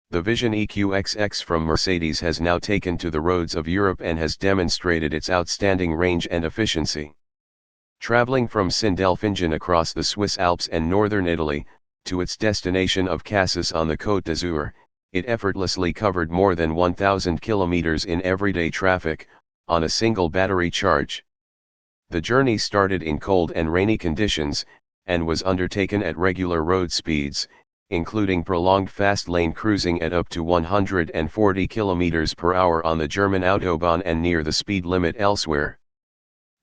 The Vision EQXX from Mercedes has now taken to the roads of Europe and has demonstrated its outstanding range and efficiency. Traveling from Sindelfingen across the Swiss Alps and northern Italy, to its destination of Cassis on the Côte d'Azur, it effortlessly covered more than 1,000 kilometers in everyday traffic, on a single battery charge. The journey started in cold and rainy conditions, and was undertaken at regular road speeds, including prolonged fast lane cruising at up to 140 km per hour on the German autobahn and near the speed limit elsewhere.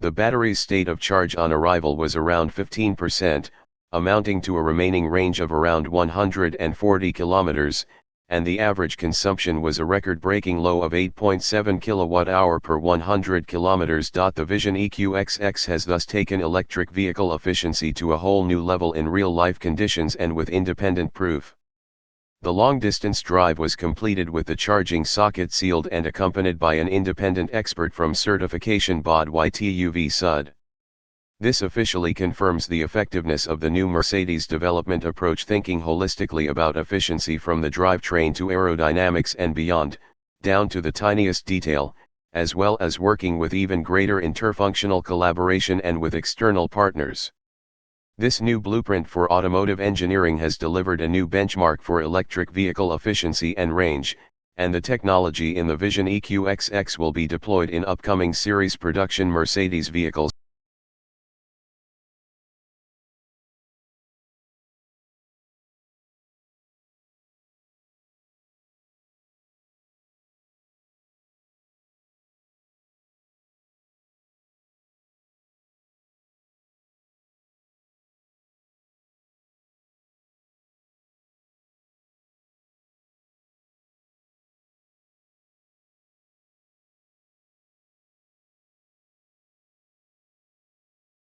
The battery's state of charge on arrival was around 15%, amounting to a remaining range of around 140 km, and the average consumption was a record-breaking low of 8.7 kWh per 100 km. The Vision EQXX has thus taken electric vehicle efficiency to a whole new level in real-life conditions and with independent proof. The long-distance drive was completed with the charging socket sealed and accompanied by an independent expert from certification body TÜV Süd. This officially confirms the effectiveness of the new Mercedes development approach, thinking holistically about efficiency from the drivetrain to aerodynamics and beyond, down to the tiniest detail, as well as working with even greater interfunctional collaboration and with external partners. This new blueprint for automotive engineering has delivered a new benchmark for electric vehicle efficiency and range, and the technology in the Vision EQXX will be deployed in upcoming series production Mercedes vehicles.